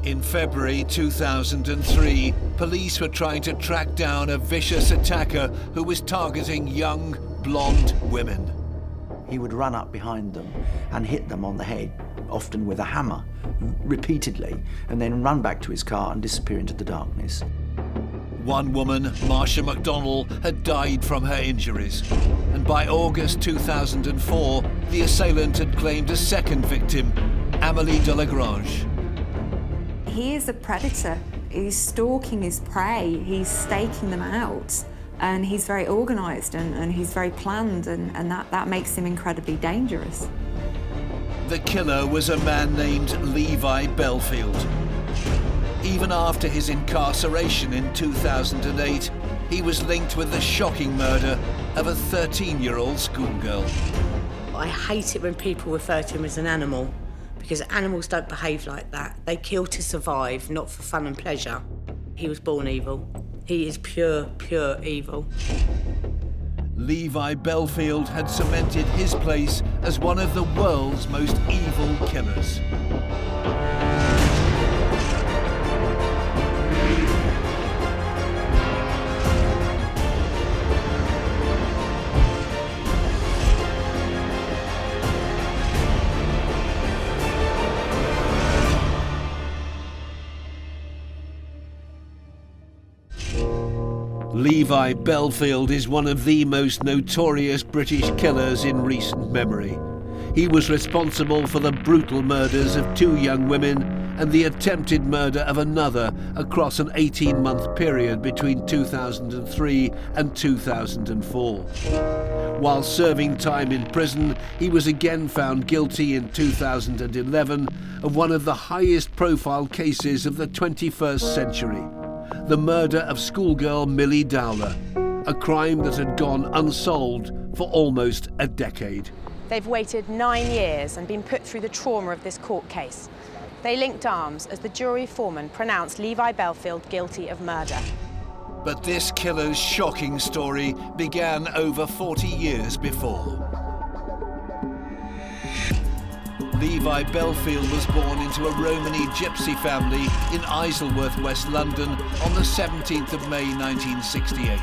In February 2003, police were trying to track down a vicious attacker who was targeting young, blonde women. He would run up behind them and hit them on the head, often with a hammer, repeatedly, and then run back to his car and disappear into the darkness. One woman, Marsha McDonnell, had died from her injuries, and by August 2004, the assailant had claimed a second victim, Amélie Delagrange. He is a predator. He's stalking his prey, he's staking them out, and he's very organised and he's very planned, and that makes him incredibly dangerous. The killer was a man named Levi Bellfield. Even after his incarceration in 2008, he was linked with the shocking murder of a 13-year-old schoolgirl. I hate it when people refer to him as an animal, because animals don't behave like that. They kill to survive, not for fun and pleasure. He was born evil. He is pure, pure evil. Levi Bellfield had cemented his place as one of the world's most evil killers. Levi Bellfield is one of the most notorious British killers in recent memory. He was responsible for the brutal murders of 2 young women and the attempted murder of another across an 18-month period between 2003 and 2004. While serving time in prison, he was again found guilty in 2011 of one of the highest-profile cases of the 21st century. The murder of schoolgirl Millie Dowler, a crime that had gone unsolved for almost a decade. They've waited 9 years and been put through the trauma of this court case. They linked arms as the jury foreman pronounced Levi Bellfield guilty of murder. But this killer's shocking story began over 40 years before. Levi Bellfield was born into a Romany gypsy family in Isleworth, West London on the 17th of May 1968.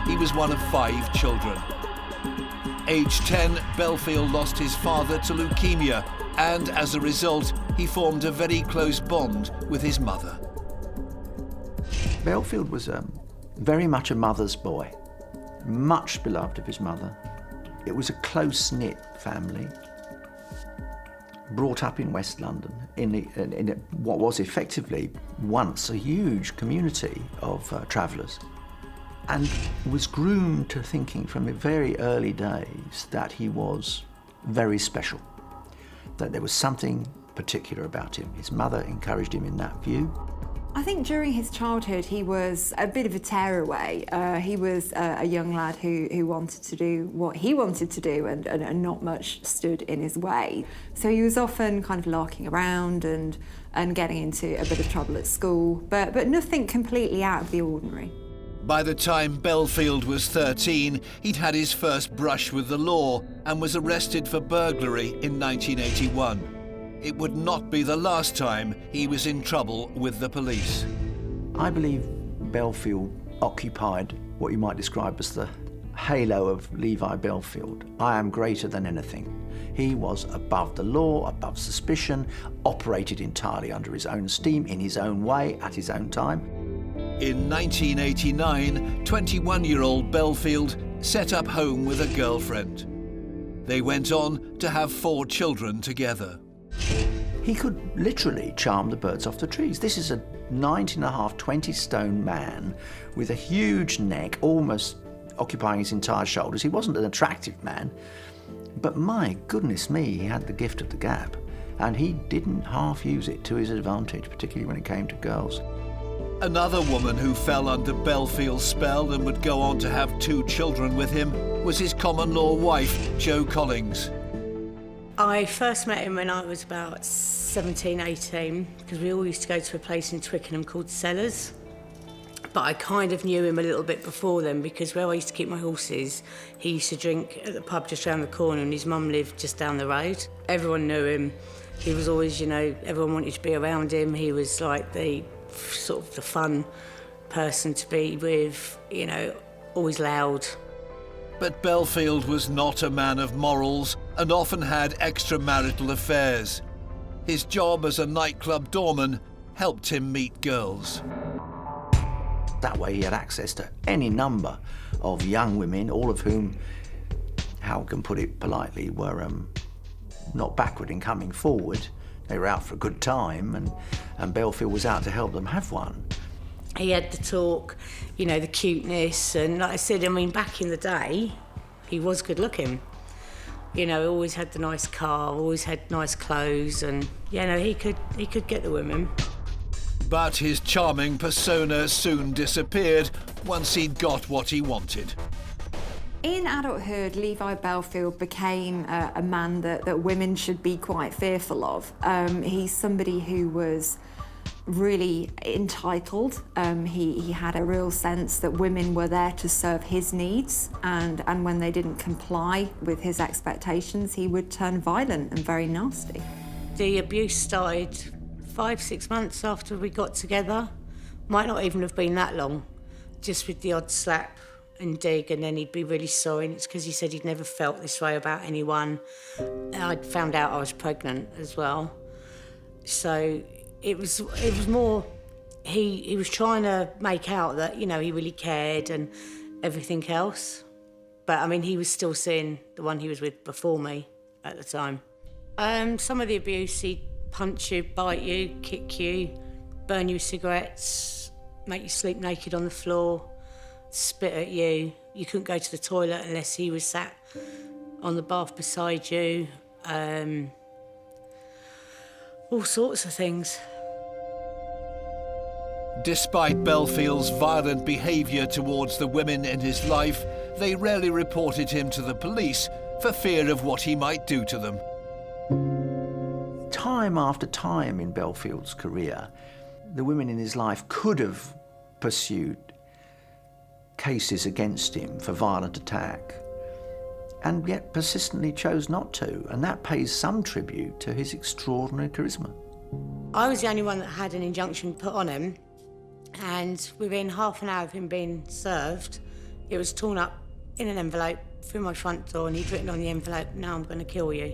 He was one of 5 children. Aged 10, Bellfield lost his father to leukemia, and as a result, he formed a very close bond with his mother. Bellfield was very much a mother's boy, much beloved of his mother. It was a close-knit family. Brought up in West London, in what was effectively once a huge community of travellers, and was groomed to thinking from the very early days that he was very special, that there was something particular about him. His mother encouraged him in that view. I think during his childhood he was a bit of a tearaway. He was a young lad who wanted to do what he wanted to do and not much stood in his way. So he was often kind of larking around and getting into a bit of trouble at school, but nothing completely out of the ordinary. By the time Bellfield was 13, he'd had his first brush with the law and was arrested for burglary in 1981. It would not be the last time he was in trouble with the police. I believe Bellfield occupied what you might describe as the halo of Levi Bellfield. I am greater than anything. He was above the law, above suspicion, operated entirely under his own steam, in his own way, at his own time. In 1989, 21-year-old Bellfield set up home with a girlfriend. They went on to have 4 children together. He could literally charm the birds off the trees. This is a 19.5, 20-stone man with a huge neck, almost occupying his entire shoulders. He wasn't an attractive man, but my goodness me, he had the gift of the gab, and he didn't half use it to his advantage, particularly when it came to girls. Another woman who fell under Bellfield's spell and would go on to have 2 children with him was his common-law wife, Jo Collings. I first met him when I was about 17, 18, because we all used to go to a place in Twickenham called Cellars. But I kind of knew him a little bit before then, because where I used to keep my horses, he used to drink at the pub just round the corner, and his mum lived just down the road. Everyone knew him. He was always, everyone wanted to be around him. He was like the sort of the fun person to be with, always loud. But Bellfield was not a man of morals and often had extramarital affairs. His job as a nightclub doorman helped him meet girls. That way he had access to any number of young women, all of whom, how can put it politely, were not backward in coming forward. They were out for a good time, and Bellfield was out to help them have one. He had the talk, the cuteness, and like I said, back in the day, he was good looking. He always had the nice car, always had nice clothes, and he could get the women. But his charming persona soon disappeared once he'd got what he wanted. In adulthood, Levi Bellfield became a man that women should be quite fearful of. He's somebody who was really entitled. He had a real sense that women were there to serve his needs, and when they didn't comply with his expectations, he would turn violent and very nasty. The abuse started 5-6 months after we got together. Might not even have been that long, just with the odd slap and dig, and then he'd be really sorry, and it's because he said he'd never felt this way about anyone. I'd found out I was pregnant as well. So it was more, he was trying to make out that, he really cared and everything else. But he was still seeing the one he was with before me at the time. Some of the abuse, he'd punch you, bite you, kick you, burn you with cigarettes, make you sleep naked on the floor, spit at you. You couldn't go to the toilet unless he was sat on the bath beside you. All sorts of things. Despite Bellfield's violent behaviour towards the women in his life, they rarely reported him to the police for fear of what he might do to them. Time after time in Bellfield's career, the women in his life could have pursued cases against him for violent attack, and yet persistently chose not to, and that pays some tribute to his extraordinary charisma. I was the only one that had an injunction put on him, and within half an hour of him being served, it was torn up in an envelope through my front door, and he'd written on the envelope, "Now I'm going to kill you."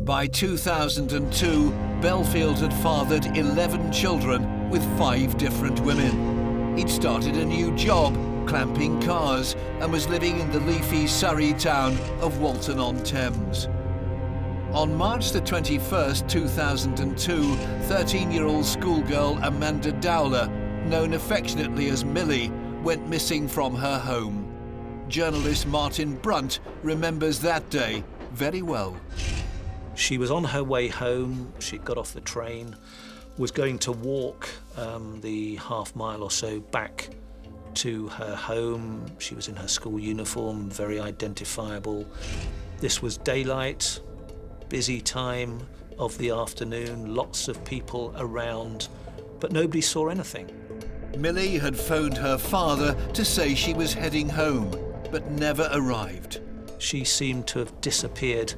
By 2002, Bellfield had fathered 11 children with 5 different women. He'd started a new job, clamping cars, and was living in the leafy Surrey town of Walton-on-Thames. On March the 21st, 2002, 13-year-old schoolgirl Amanda Dowler, known affectionately as Millie, went missing from her home. Journalist Martin Brunt remembers that day very well. She was on her way home. She got off the train, was going to walk the half-mile or so back to her home. She was in her school uniform, very identifiable. This was daylight, busy time of the afternoon, lots of people around, but nobody saw anything. Millie had phoned her father to say she was heading home, but never arrived. She seemed to have disappeared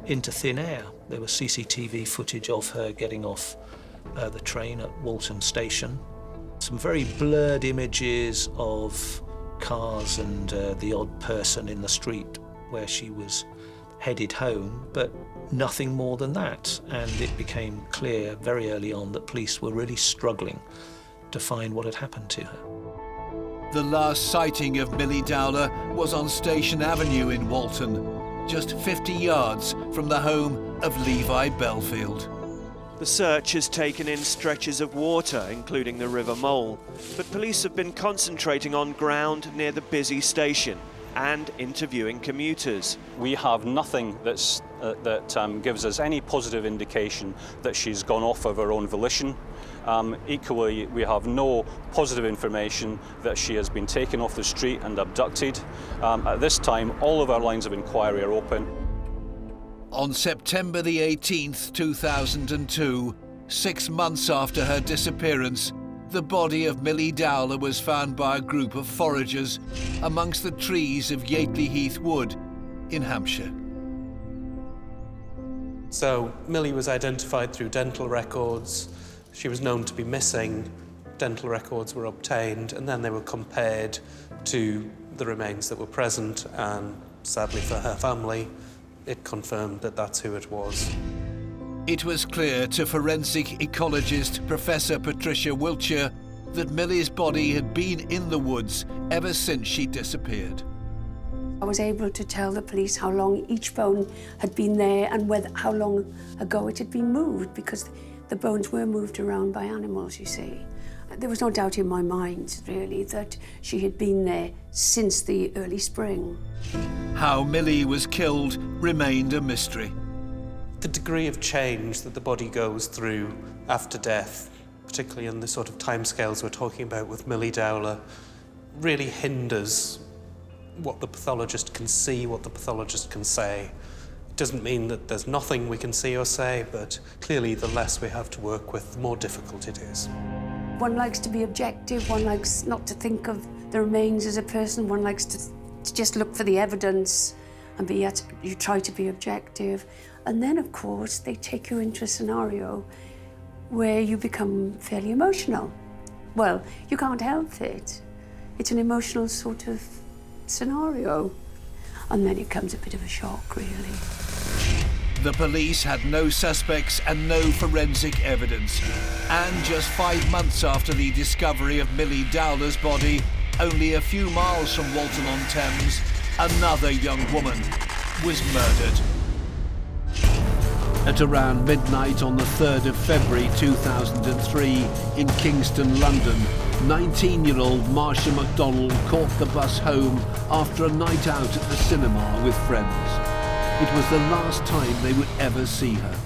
into thin air. There was CCTV footage of her getting off the train at Walton Station. Some very blurred images of cars and the odd person in the street where she was headed home, but nothing more than that. And it became clear very early on that police were really struggling to find what had happened to her. The last sighting of Millie Dowler was on Station Avenue in Walton, just 50 yards from the home of Levi Bellfield. The search has taken in stretches of water, including the River Mole, but police have been concentrating on ground near the busy station and interviewing commuters. We have nothing that gives us any positive indication that she's gone off of her own volition. Equally, we have no positive information that she has been taken off the street and abducted. At this time, all of our lines of inquiry are open. On September the 18th, 2002, 6 months after her disappearance, the body of Millie Dowler was found by a group of foragers amongst the trees of Yateley Heath Wood in Hampshire. So Millie was identified through dental records. She was known to be missing. Dental records were obtained, and then they were compared to the remains that were present, and sadly for her family, it confirmed that that's who it was. It was clear to forensic ecologist Professor Patricia Wiltshire that Millie's body had been in the woods ever since she disappeared. I was able to tell the police how long each bone had been there and how long ago it had been moved, because the bones were moved around by animals, you see. There was no doubt in my mind, really, that she had been there since the early spring. How Millie was killed remained a mystery. The degree of change that the body goes through after death, particularly in the sort of timescales we're talking about with Millie Dowler, really hinders what the pathologist can see, what the pathologist can say. It doesn't mean that there's nothing we can see or say, but clearly the less we have to work with, the more difficult it is. One likes to be objective, one likes not to think of the remains as a person, one likes to just look for the evidence and you try to be objective. And then, of course, they take you into a scenario where you become fairly emotional. Well, you can't help it. It's an emotional sort of scenario. And then it comes a bit of a shock, really. The police had no suspects and no forensic evidence. And just 5 months after the discovery of Millie Dowler's body, only a few miles from Walton-on-Thames, another young woman was murdered. At around midnight on the 3rd of February 2003 in Kingston, London, 19-year-old Marsha McDonnell caught the bus home after a night out at the cinema with friends. It was the last time they would ever see her.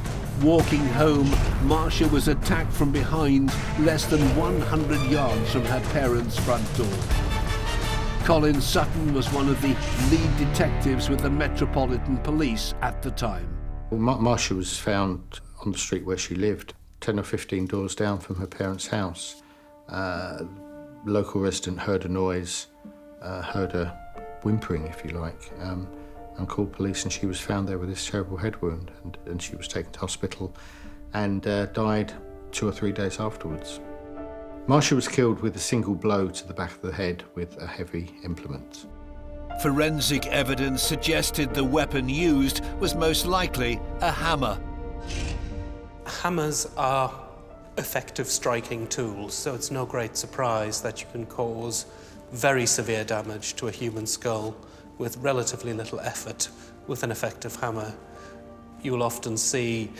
Walking home, Marsha was attacked from behind less than 100 yards from her parents' front door. Colin Sutton was one of the lead detectives with the Metropolitan Police at the time. Well, Marsha was found on the street where she lived, 10 or 15 doors down from her parents' house. Local resident heard a noise, heard her whimpering, if you like, and called police, and she was found there with this terrible head wound, and she was taken to hospital and died 2 or 3 days afterwards. Marsha was killed with a single blow to the back of the head with a heavy implement. Forensic evidence suggested the weapon used was most likely a hammer. Hammers are effective striking tools, so it's no great surprise that you can cause very severe damage to a human skull with relatively little effort with an effective hammer. You'll often see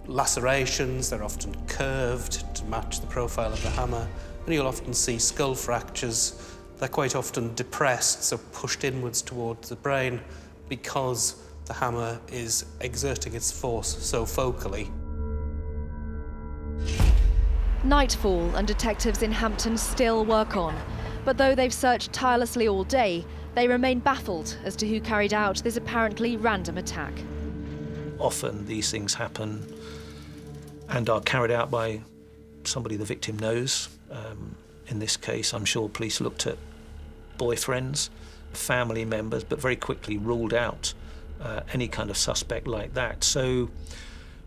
lacerations, they're often curved to match the profile of the hammer, and you'll often see skull fractures. They're quite often depressed, so pushed inwards towards the brain, because the hammer is exerting its force so focally. Nightfall and detectives in Hampton still work on, but though they've searched tirelessly all day, they remain baffled as to who carried out this apparently random attack. Often these things happen and are carried out by somebody the victim knows. In this case, I'm sure police looked at boyfriends, family members, but very quickly ruled out any kind of suspect like that. So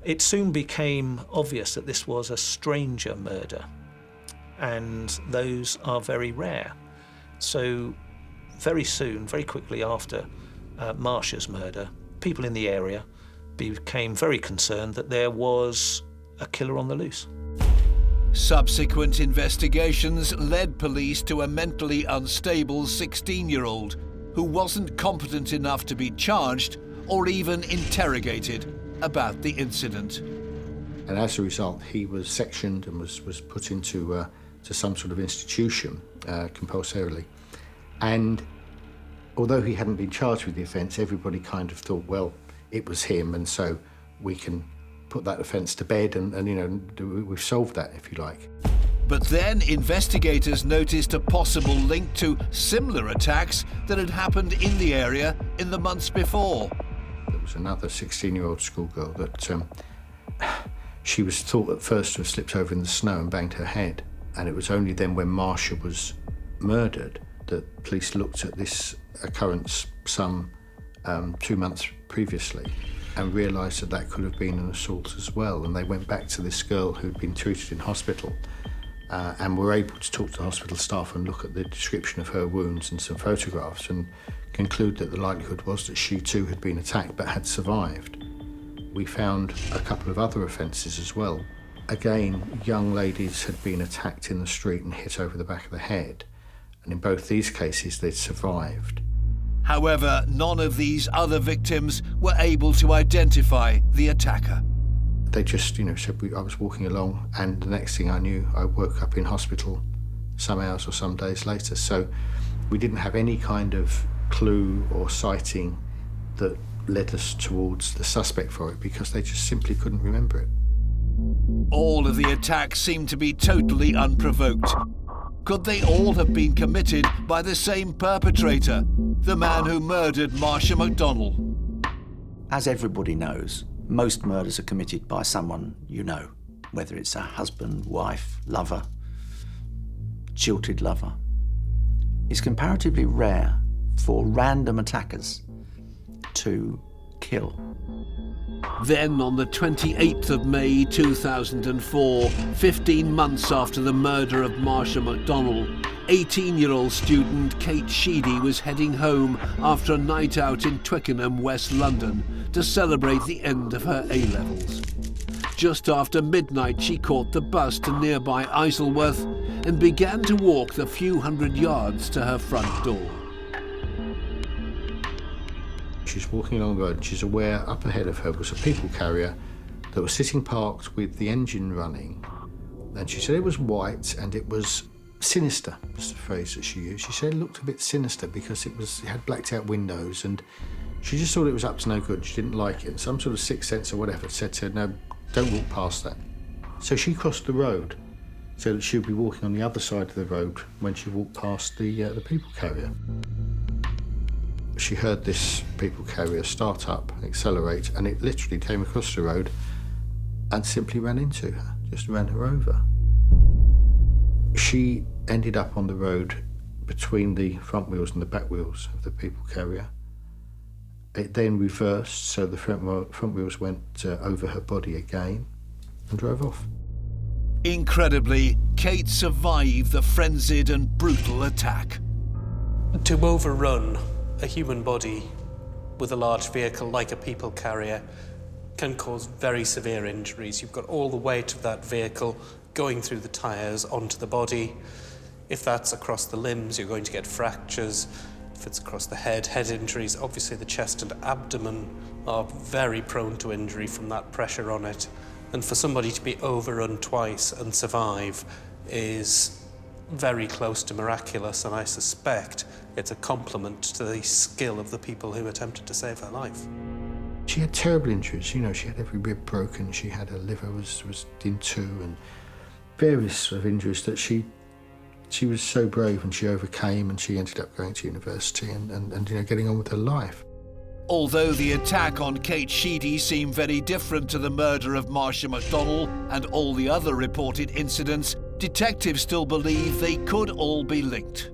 it soon became obvious that this was a stranger murder, and those are very rare. So very soon, very quickly after Marsha's murder, people in the area became very concerned that there was a killer on the loose. Subsequent investigations led police to a mentally unstable 16-year-old who wasn't competent enough to be charged or even interrogated about the incident. And as a result, he was sectioned and was put into to some sort of institution compulsorily. And although he hadn't been charged with the offence, everybody kind of thought, well, it was him, and so we can put that offence to bed and you know, we've solved that, if you like. But then investigators noticed a possible link to similar attacks that had happened in the area in the months before. There was another 16-year-old schoolgirl that she was thought at first to have slipped over in the snow and banged her head. And it was only then when Marsha was murdered that police looked at this occurrence some 2 months previously and realised that that could have been an assault as well. And they went back to this girl who'd been treated in hospital and were able to talk to the hospital staff and look at the description of her wounds and some photographs and conclude that the likelihood was that she too had been attacked but had survived. We found a couple of other offences as well. Again, young ladies had been attacked in the street and hit over the back of the head, and in both these cases they'd survived. However, none of these other victims were able to identify the attacker. They just, said I was walking along, and the next thing I knew, I woke up in hospital some hours or some days later. So we didn't have any kind of clue or sighting that led us towards the suspect for it because they just simply couldn't remember it. All of the attacks seemed to be totally unprovoked. Could they all have been committed by the same perpetrator, the man who murdered Marsha McDonnell? As everybody knows, most murders are committed by someone you know, whether it's a husband, wife, lover, jilted lover. It's comparatively rare for random attackers to kill. Then on the 28th of May 2004, 15 months after the murder of Marsha McDonnell, 18-year-old student Kate Sheedy was heading home after a night out in Twickenham, West London, to celebrate the end of her A-levels. Just after midnight, she caught the bus to nearby Isleworth and began to walk the few hundred yards to her front door. She's walking along the road and she's aware up ahead of her was a people carrier that was sitting parked with the engine running. And she said it was white and it was sinister, was the phrase that she used. She said it looked a bit sinister because it had blacked out windows and she just thought it was up to no good. She didn't like it. And some sort of sixth sense or whatever said to her, no, don't walk past that. So she crossed the road so that she would be walking on the other side of the road when she walked past the people carrier. She heard this people carrier start up, accelerate, and it literally came across the road and simply ran into her, just ran her over. She ended up on the road between the front wheels and the back wheels of the people carrier. It then reversed, so the front wheels went over her body again and drove off. Incredibly, Kate survived the frenzied and brutal attack. To overrun a human body with a large vehicle like a people carrier can cause very severe injuries. You've got all the weight of that vehicle going through the tyres onto the body. If that's across the limbs, you're going to get fractures. If it's across the head injuries. Obviously the chest and abdomen are very prone to injury from that pressure on it. And for somebody to be overrun twice and survive is very close to miraculous, and I suspect it's a compliment to the skill of the people who attempted to save her life. She had terrible injuries. She had every rib broken. She had her liver was in two, and various sort of injuries that she was so brave and she overcame, and she ended up going to university and getting on with her life. Although the attack on Kate Sheedy seemed very different to the murder of Marsha McDonnell and all the other reported incidents, detectives still believe they could all be linked.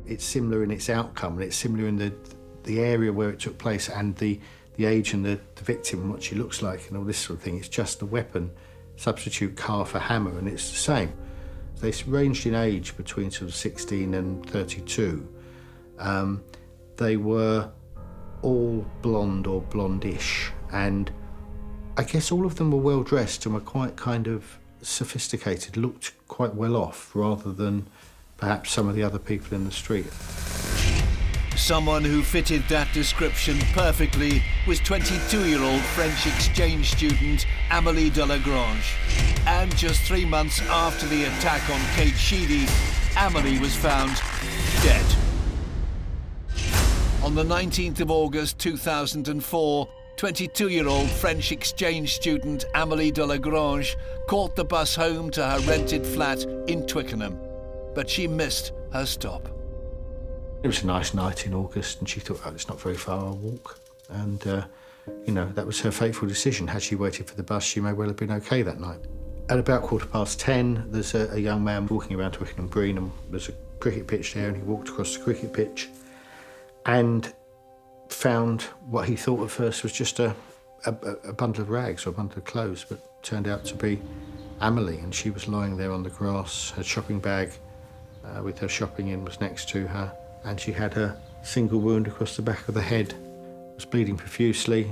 It's similar in its outcome, and it's similar in the area where it took place and the age and the victim and what she looks like and all this sort of thing. It's just the weapon, substitute car for hammer, and it's the same. They ranged in age between sort of 16 and 32. They were all blonde or blondish, and I guess all of them were well dressed and were quite kind of sophisticated, looked quite well off, rather than perhaps some of the other people in the street. Someone who fitted that description perfectly was 22-year-old French exchange student Amélie Delagrange. And just 3 months after the attack on Kate Sheedy, Amelie was found dead. On the 19th of August 2004, 22-year-old French exchange student Amélie Delagrange caught the bus home to her rented flat in Twickenham, but she missed her stop. It was a nice night in August, and she thought, oh, it's not very far, I'll walk. And, that was her fateful decision. Had she waited for the bus, she may well have been okay that night. At about 10:15, there's a young man walking around Twickenham Green, and there's a cricket pitch there, and he walked across the cricket pitch and found what he thought at first was just a bundle of rags or a bundle of clothes, but turned out to be Amelie, and she was lying there on the grass. Her shopping bag with her shopping in was next to her, and she had a single wound across the back of the head, was bleeding profusely.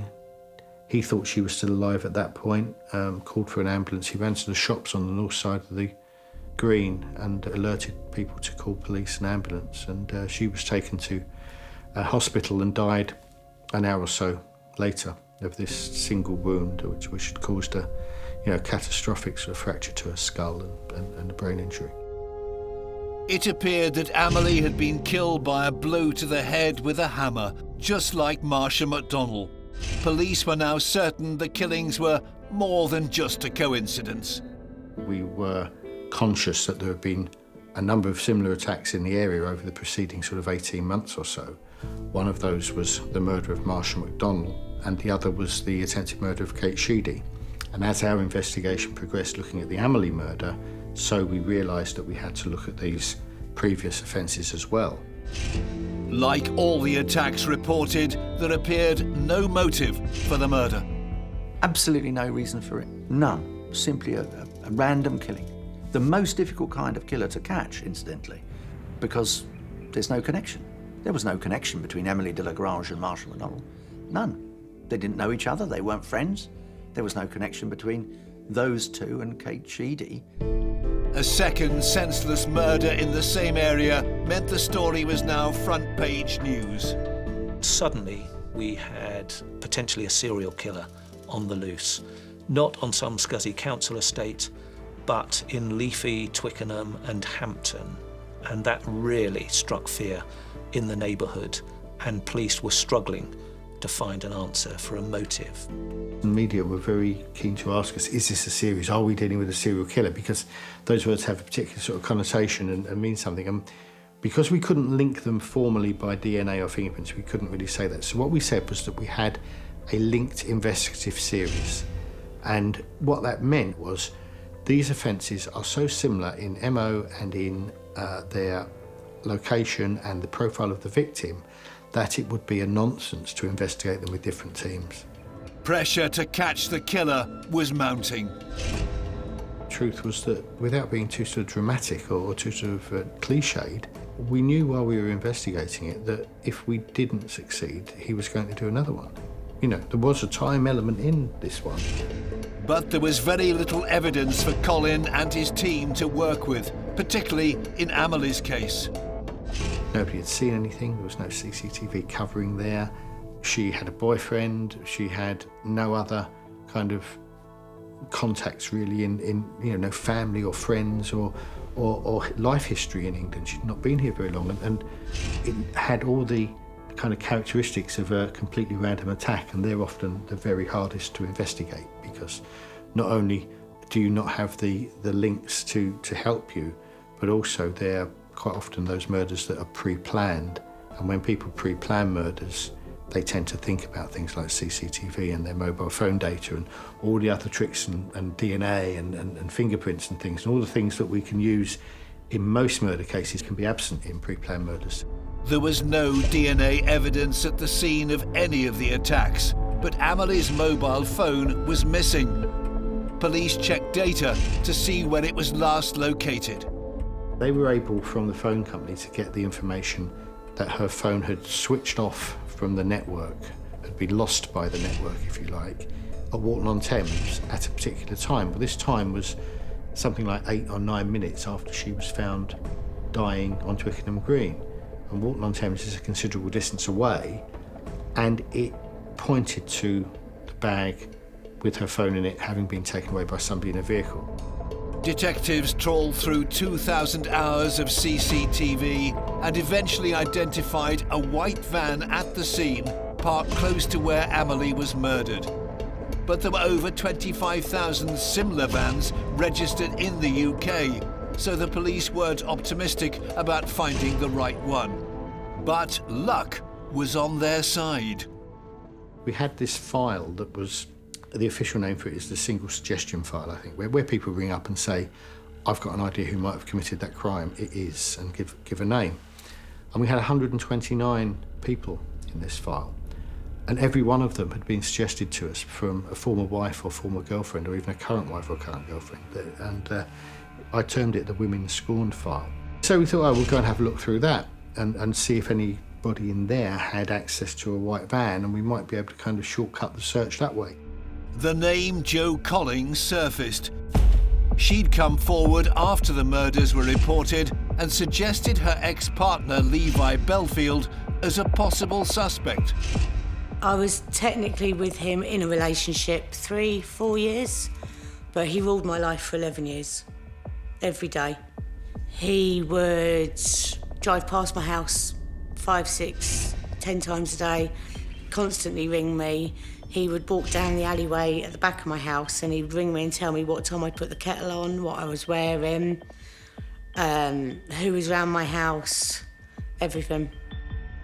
He thought she was still alive at that point, called for an ambulance. He ran to the shops on the north side of the green and alerted people to call police and ambulance, and she was taken to a hospital and died an hour or so later of this single wound, which had caused a catastrophic sort of fracture to her skull and a brain injury. It appeared that Amelie had been killed by a blow to the head with a hammer, just like Marsha McDonnell. Police were now certain the killings were more than just a coincidence. We were conscious that there had been a number of similar attacks in the area over the preceding sort of 18 months or so. One of those was the murder of Marsha McDonnell, and the other was the attempted murder of Kate Sheedy. And as our investigation progressed looking at the Amelie murder, so we realised that we had to look at these previous offences as well. Like all the attacks reported, there appeared no motive for the murder. Absolutely no reason for it. None. Simply a random killing. The most difficult kind of killer to catch, incidentally, because there's no connection. There was no connection between Amélie Delagrange and Marsha McDonnell. None. They didn't know each other, they weren't friends. There was no connection between those two and Kate Sheedy. A second senseless murder in the same area meant the story was now front-page news. Suddenly, we had potentially a serial killer on the loose, not on some scuzzy council estate, but in leafy Twickenham and Hampton. And that really struck fear in the neighbourhood, and police were struggling to find an answer for a motive. The media were very keen to ask us, is this a series? Are we dealing with a serial killer? Because those words have a particular sort of connotation and mean something. And because we couldn't link them formally by DNA or fingerprints, we couldn't really say that. So what we said was that we had a linked investigative series. And what that meant was these offences are so similar in MO and in their location and the profile of the victim that it would be a nonsense to investigate them with different teams. Pressure to catch the killer was mounting. Truth was that, without being too sort of dramatic or too sort of cliched, we knew while we were investigating it that if we didn't succeed, he was going to do another one. You know, there was a time element in this one. But there was very little evidence for Colin and his team to work with, particularly in Amelie's case. Nobody had seen anything, there was no CCTV covering there. She had a boyfriend, she had no other kind of contacts really in no family or friends or life history in England. She'd not been here very long, and it had all the kind of characteristics of a completely random attack, and they're often the very hardest to investigate, because not only do you not have the links to help you, but also they're quite often those murders that are pre-planned. And when people pre-plan murders, they tend to think about things like CCTV and their mobile phone data and all the other tricks and DNA and fingerprints and things, and all the things that we can use in most murder cases can be absent in pre-planned murders. There was no DNA evidence at the scene of any of the attacks, but Amelie's mobile phone was missing. Police checked data to see when it was last located. They were able, from the phone company, to get the information that her phone had switched off from the network, had been lost by the network, if you like, at Walton-on-Thames at a particular time. But this time was something like 8 or 9 minutes after she was found dying on Twickenham Green. And Walton-on-Thames is a considerable distance away, and it pointed to the bag with her phone in it having been taken away by somebody in a vehicle. Detectives trawled through 2,000 hours of CCTV and eventually identified a white van at the scene, parked close to where Amelie was murdered. But there were over 25,000 similar vans registered in the UK, so the police weren't optimistic about finding the right one. But luck was on their side. We had this file that was The official name for it is the single suggestion file, I think, where people ring up and say, I've got an idea who might have committed that crime. It is, and give a name. And we had 129 people in this file. And every one of them had been suggested to us from a former wife or former girlfriend, or even a current wife or current girlfriend. And I termed it the women scorned file. So we thought, oh, we'll go and have a look through that and see if anybody in there had access to a white van, and we might be able to kind of shortcut the search that way. The name Jo Collings surfaced. She'd come forward after the murders were reported and suggested her ex-partner Levi Bellfield as a possible suspect. I was technically with him in a relationship 3-4 years, but he ruled my life for 11 years, every day. He would drive past my house 5, 6, 10 times a day, constantly ring me. He would walk down the alleyway at the back of my house and he'd ring me and tell me what time I'd put the kettle on, what I was wearing, who was around my house, everything.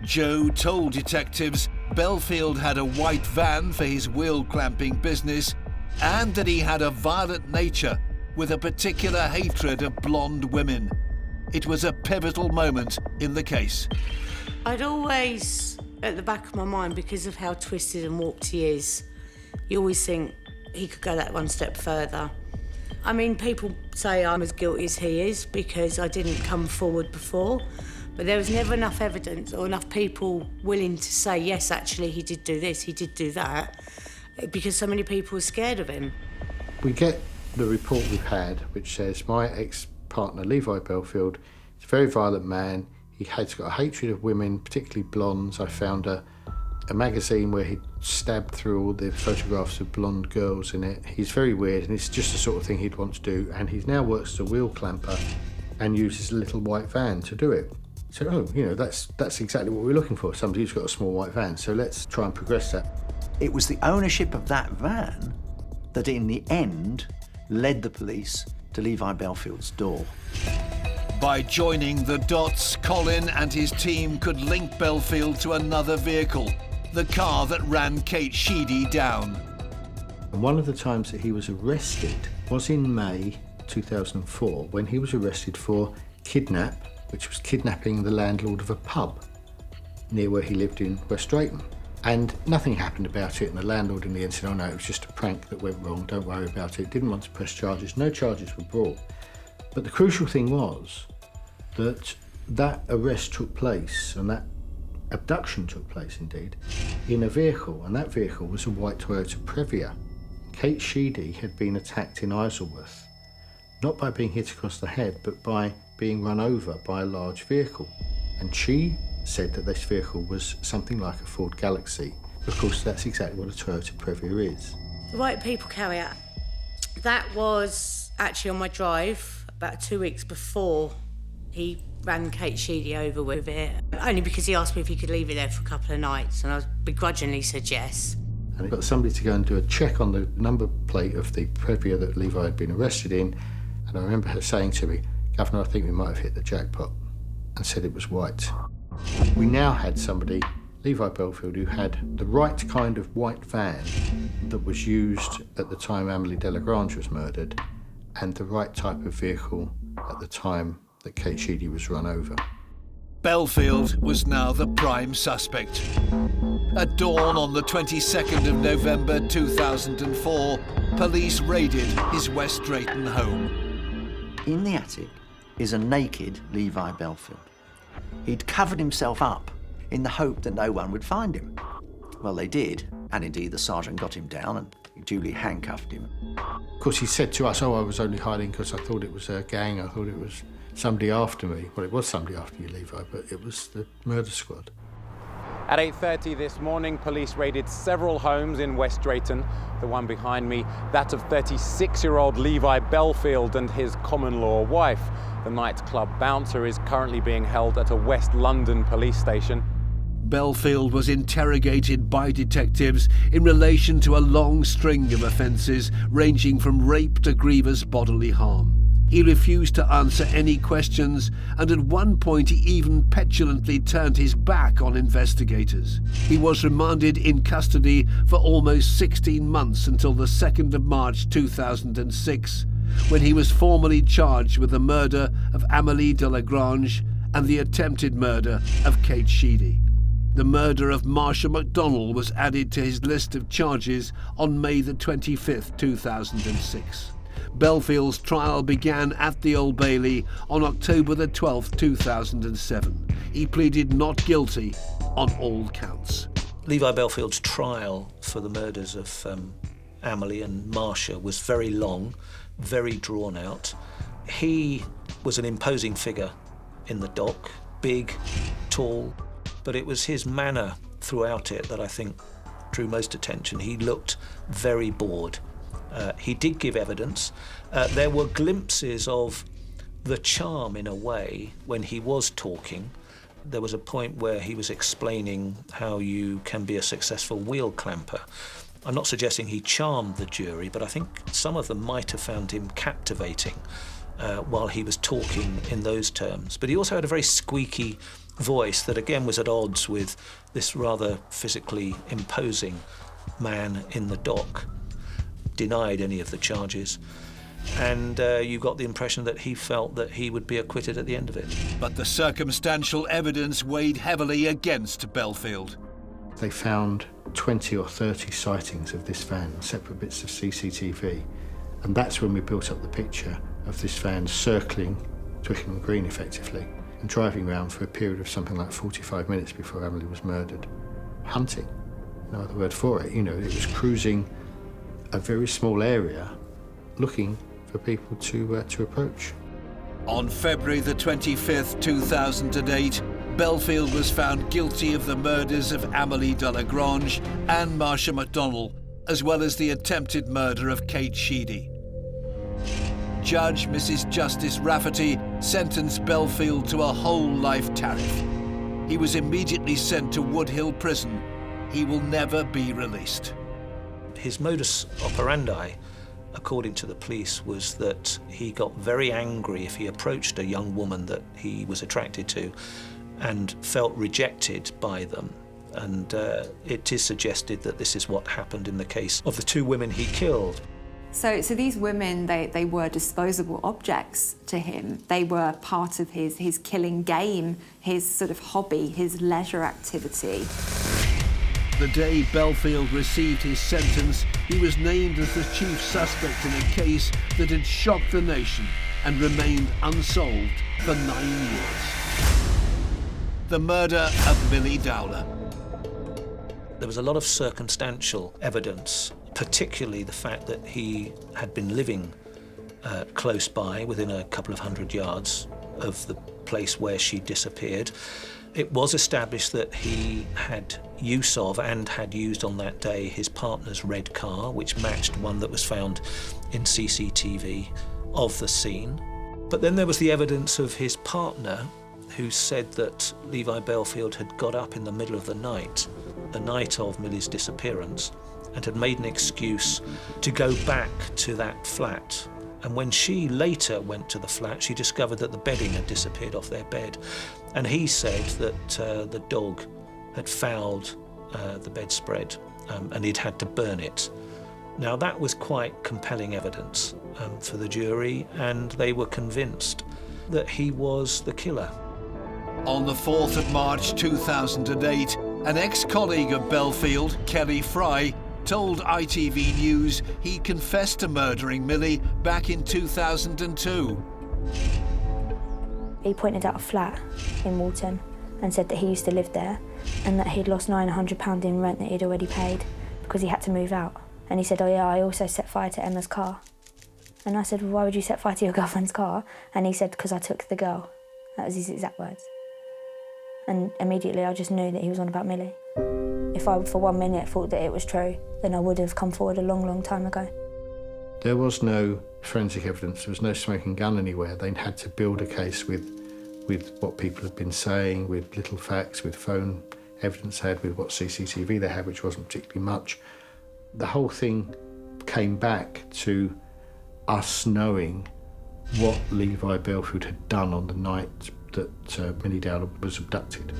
Jo told detectives Bellfield had a white van for his wheel clamping business and that he had a violent nature with a particular hatred of blonde women. It was a pivotal moment in the case. I'd always, at the back of my mind, because of how twisted and warped he is, you always think he could go that one step further. I mean, people say I'm as guilty as he is because I didn't come forward before, but there was never enough evidence or enough people willing to say, yes, actually, he did do this, he did do that, because so many people were scared of him. We get the report we've had, which says my ex-partner, Levi Bellfield, is a very violent man. He has got a hatred of women, particularly blondes. I found a magazine where he'd stabbed through all the photographs of blonde girls in it. He's very weird, and it's just the sort of thing he'd want to do, and he now works as a wheel clamper and uses a little white van to do it. So, that's exactly what we're looking for, somebody who's got a small white van, so let's try and progress that. It was the ownership of that van that in the end led the police to Levi Bellfield's door. By joining the dots, Colin and his team could link Bellfield to another vehicle, the car that ran Kate Sheedy down. And one of the times that he was arrested was in May 2004, when he was arrested for kidnap, which was kidnapping the landlord of a pub near where he lived in West Drayton. And nothing happened about it, and the landlord in the end said, oh no, it was just a prank that went wrong, don't worry about it. Didn't want to press charges, no charges were brought. But the crucial thing was that that arrest took place, and that abduction took place indeed, in a vehicle, and that vehicle was a white Toyota Previa. Kate Sheedy had been attacked in Isleworth, not by being hit across the head, but by being run over by a large vehicle. And she said that this vehicle was something like a Ford Galaxy. Of course, that's exactly what a Toyota Previa is. The White People Carrier, that was actually on my drive about 2 weeks before he ran Kate Sheedy over with it, only because he asked me if he could leave it there for a couple of nights, and I begrudgingly said yes. And he got somebody to go and do a check on the number plate of the Previa that Levi had been arrested in, and I remember her saying to me, Governor, I think we might have hit the jackpot, and said it was white. We now had somebody, Levi Bellfield, who had the right kind of white van that was used at the time Amélie Delagrange was murdered, and the right type of vehicle at the time that Kate Sheedy was run over. Bellfield was now the prime suspect. At dawn on the 22nd of November 2004, police raided his West Drayton home. In the attic is a naked Levi Bellfield. He'd covered himself up in the hope that no one would find him. Well, they did, and indeed the sergeant got him down and duly handcuffed him. Of course, he said to us, oh, I was only hiding because I thought it was a gang, I thought it was somebody after me. Well, it was somebody after you, Levi, but it was the murder squad. At 8:30 this morning, police raided several homes in West Drayton. The one behind me, that of 36-year-old Levi Bellfield and his common-law wife. The nightclub bouncer is currently being held at a West London police station. Bellfield was interrogated by detectives in relation to a long string of offences ranging from rape to grievous bodily harm. He refused to answer any questions, and at one point he even petulantly turned his back on investigators. He was remanded in custody for almost 16 months until the 2nd of March 2006, when he was formally charged with the murder of Amélie Delagrange and the attempted murder of Kate Sheedy. The murder of Marsha McDonnell was added to his list of charges on May the 25th, 2006. Bellfield's trial began at the Old Bailey on October the 12th, 2007. He pleaded not guilty on all counts. Levi Bellfield's trial for the murders of Amelie and Marsha was very long, very drawn out. He was an imposing figure in the dock, big, tall, but it was his manner throughout it that I think drew most attention. He looked very bored. He did give evidence. There were glimpses of the charm, in a way, when he was talking. There was a point where he was explaining how you can be a successful wheel clamper. I'm not suggesting he charmed the jury, but I think some of them might have found him captivating while he was talking in those terms. But he also had a very squeaky voice that again was at odds with this rather physically imposing man in the dock. Denied any of the charges, and you got the impression that he felt that he would be acquitted at the end of it. But the circumstantial evidence weighed heavily against Bellfield. They found 20 or 30 sightings of this van, separate bits of CCTV, and that's when we built up the picture of this van circling Twickenham Green effectively and driving around for a period of something like 45 minutes before Amelie was murdered. Hunting, no other word for it. You know, it was cruising a very small area looking for people to approach. On February the 25th, 2008, Bellfield was found guilty of the murders of Amélie Delagrange and Marsha McDonnell, as well as the attempted murder of Kate Sheedy. Judge Mrs. Justice Rafferty sentenced Bellfield to a whole life tariff. He was immediately sent to Wood Hill Prison. He will never be released. His modus operandi, according to the police, was that he got very angry if he approached a young woman that he was attracted to and felt rejected by them. And it is suggested that this is what happened in the case of the two women he killed. So these women, they were disposable objects to him. They were part of his killing game, his sort of hobby, his leisure activity. The day Bellfield received his sentence, he was named as the chief suspect in a case that had shocked the nation and remained unsolved for 9 years. The murder of Millie Dowler. There was a lot of circumstantial evidence, particularly the fact that he had been living close by, within a couple of hundred yards of the place where she disappeared. It was established that he had use of and had used on that day his partner's red car, which matched one that was found in CCTV of the scene. But then there was the evidence of his partner, who said that Levi Bellfield had got up in the middle of the night of Millie's disappearance, and had made an excuse to go back to that flat. And when she later went to the flat, she discovered that the bedding had disappeared off their bed. And he said that the dog had fouled the bedspread and he'd had to burn it. Now, that was quite compelling evidence for the jury, and they were convinced that he was the killer. On the 4th of March 2008, an ex-colleague of Bellfield, Kelly Fry, told ITV News he confessed to murdering Millie back in 2002. He pointed out a flat in Walton and said that he used to live there and that he'd lost £900 in rent that he'd already paid because he had to move out. And he said, oh yeah, I also set fire to Emma's car. And I said, well, why would you set fire to your girlfriend's car? And he said, because I took the girl. That was his exact words. And immediately I just knew that he was on about Millie. If I, for 1 minute, thought that it was true, then I would have come forward a long, long time ago. There was no forensic evidence, there was no smoking gun anywhere. They had to build a case with what people had been saying, with little facts, with phone evidence they had, with what CCTV they had, which wasn't particularly much. The whole thing came back to us knowing what Levi Bellfield had done on the night that Millie Dowler was abducted.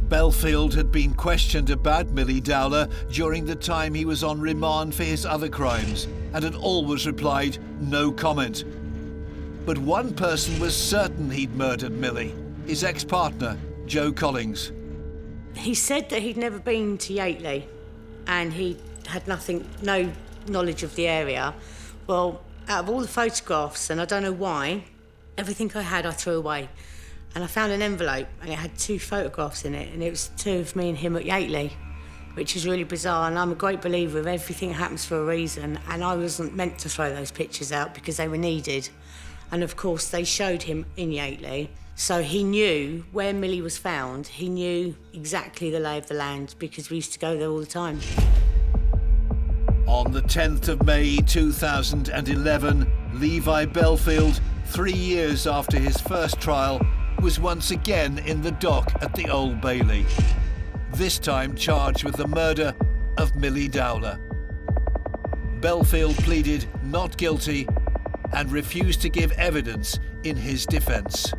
Bellfield had been questioned about Millie Dowler during the time he was on remand for his other crimes and had always replied, no comment. But one person was certain he'd murdered Millie, his ex-partner, Joe Collings. He said that he'd never been to Yateley and he had no knowledge of the area. Well, out of all the photographs, and I don't know why, everything I had I threw away. And I found an envelope and it had 2 photographs in it, and it was 2 of me and him at Yateley, which is really bizarre. And I'm a great believer of everything happens for a reason, and I wasn't meant to throw those pictures out because they were needed. And of course they showed him in Yateley, so he knew where Millie was found. He knew exactly the lay of the land because we used to go there all the time. On the 10th of May 2011, Levi Bellfield, 3 years after his first trial, was once again in the dock at the Old Bailey, this time charged with the murder of Millie Dowler. Bellfield pleaded not guilty and refused to give evidence in his defence.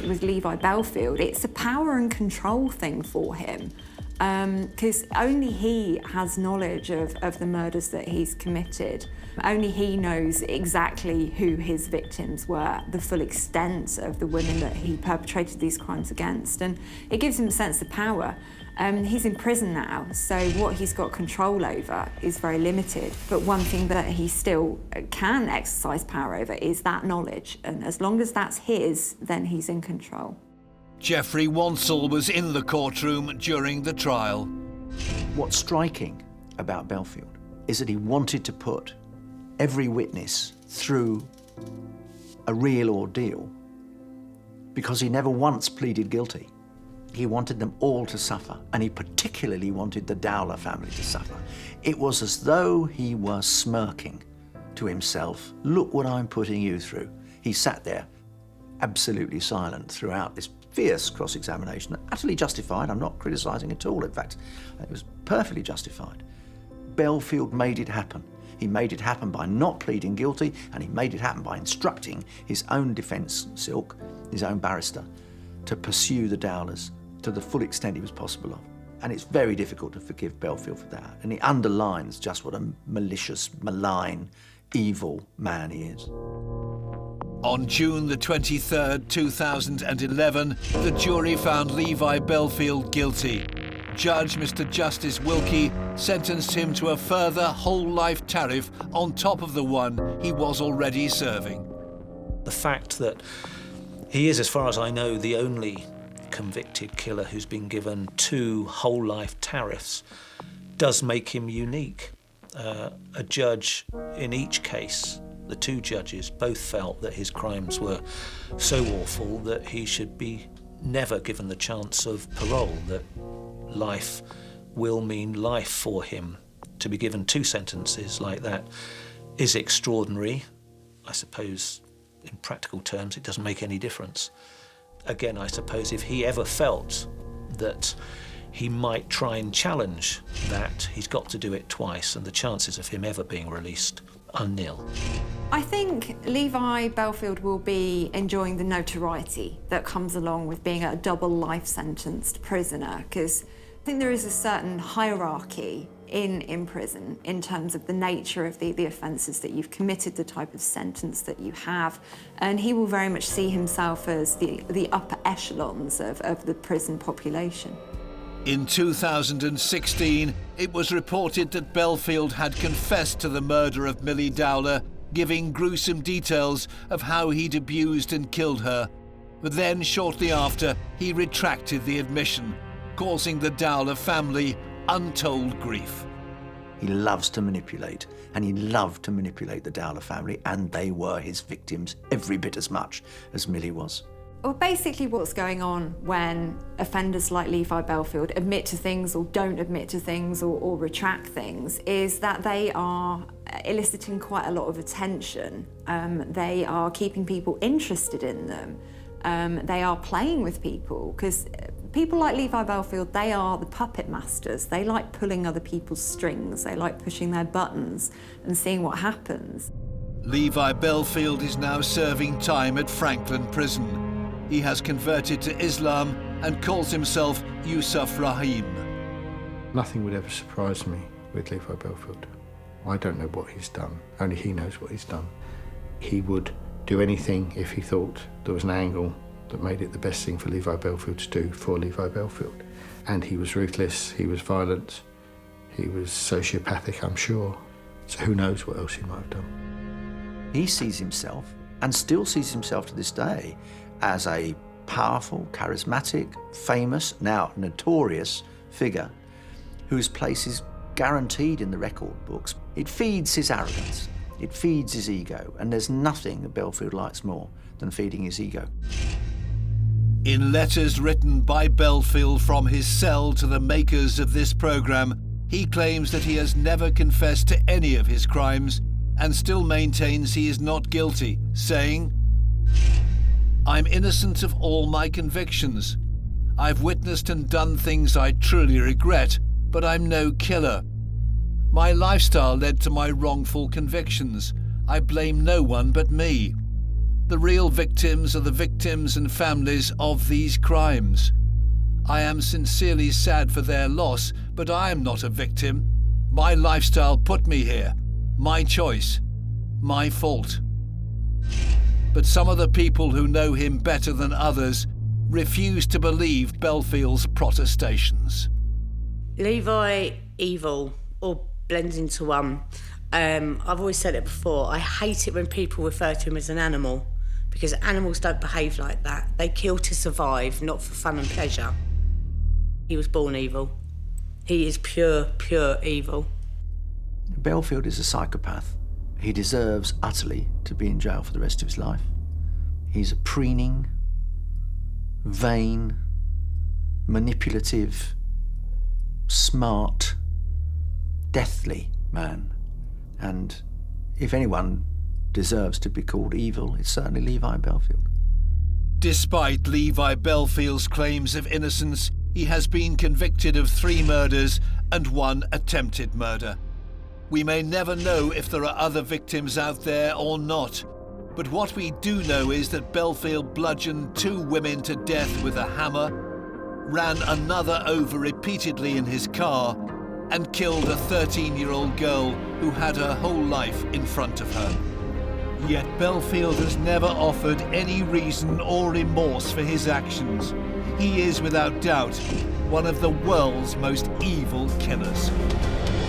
With Levi Bellfield, it's a power and control thing for him, because only he has knowledge of the murders that he's committed. Only he knows exactly who his victims were, the full extent of the women that he perpetrated these crimes against, and it gives him a sense of power. He's in prison now, so what he's got control over is very limited, but one thing that he still can exercise power over is that knowledge, and as long as that's his, then he's in control. Geoffrey Wansell was in the courtroom during the trial. What's striking about Bellfield is that he wanted to put every witness through a real ordeal because he never once pleaded guilty. He wanted them all to suffer, and he particularly wanted the Dowler family to suffer. It was as though he were smirking to himself, look what I'm putting you through. He sat there absolutely silent throughout this fierce cross-examination, utterly justified. I'm not criticising at all. In fact, it was perfectly justified. Bellfield made it happen. He made it happen by not pleading guilty, and he made it happen by instructing his own defence silk, his own barrister, to pursue the Dowlers to the full extent he was possible of. And it's very difficult to forgive Bellfield for that. And he underlines just what a malicious, malign, evil man he is. On June the 23rd, 2011, the jury found Levi Bellfield guilty. Judge Mr. Justice Wilkie sentenced him to a further whole life tariff on top of the one he was already serving. The fact that he is, as far as I know, the only convicted killer who's been given 2 whole life tariffs does make him unique. A judge in each case, the 2 judges, both felt that his crimes were so awful that he should be never given the chance of parole, that life will mean life for him. To be given 2 sentences like that is extraordinary. I suppose in practical terms it doesn't make any difference. Again, I suppose if he ever felt that he might try and challenge that, he's got to do it twice, and the chances of him ever being released are nil. I think Levi Bellfield will be enjoying the notoriety that comes along with being a double life sentenced prisoner, because I think there is a certain hierarchy in prison in terms of the nature of the offences that you've committed, the type of sentence that you have, and he will very much see himself as the upper echelons of the prison population. In 2016, it was reported that Bellfield had confessed to the murder of Millie Dowler, giving gruesome details of how he'd abused and killed her. But then, shortly after, he retracted the admission, causing the Dowler family untold grief. He loves to manipulate, and he loved to manipulate the Dowler family, and they were his victims every bit as much as Millie was. Well, basically what's going on when offenders like Levi Bellfield admit to things or don't admit to things or retract things is that they are eliciting quite a lot of attention. They are keeping people interested in them. They are playing with people, because people like Levi Bellfield, they are the puppet masters. They like pulling other people's strings. They like pushing their buttons and seeing what happens. Levi Bellfield is now serving time at Franklin Prison. He has converted to Islam and calls himself Yusuf Rahim. Nothing would ever surprise me with Levi Bellfield. I don't know what he's done, only he knows what he's done. He would do anything if he thought there was an angle that made it the best thing for Levi Bellfield to do for Levi Bellfield. And he was ruthless, he was violent, he was sociopathic, I'm sure. So who knows what else he might have done. He sees himself, and still sees himself to this day, as a powerful, charismatic, famous, now notorious figure whose place is guaranteed in the record books. It feeds his arrogance, it feeds his ego, and there's nothing that Bellfield likes more than feeding his ego. In letters written by Bellfield from his cell to the makers of this programme, he claims that he has never confessed to any of his crimes and still maintains he is not guilty, saying, "I'm innocent of all my convictions. I've witnessed and done things I truly regret, but I'm no killer. My lifestyle led to my wrongful convictions. I blame no one but me. The real victims are the victims and families of these crimes. I am sincerely sad for their loss, but I am not a victim. My lifestyle put me here. My choice. My fault." But some of the people who know him better than others refuse to believe Bellfield's protestations. Levi evil all blends into one. I've always said it before, I hate it when people refer to him as an animal, because animals don't behave like that. They kill to survive, not for fun and pleasure. He was born evil. He is pure, pure evil. Bellfield is a psychopath. He deserves utterly to be in jail for the rest of his life. He's a preening, vain, manipulative, smart, deathly man. And if anyone deserves to be called evil, it's certainly Levi Bellfield. Despite Levi Bellfield's claims of innocence, he has been convicted of 3 murders and 1 attempted murder. We may never know if there are other victims out there or not, but what we do know is that Bellfield bludgeoned 2 women to death with a hammer, ran another over repeatedly in his car, and killed a 13-year-old girl who had her whole life in front of her. Yet Bellfield has never offered any reason or remorse for his actions. He is, without doubt, one of the world's most evil killers.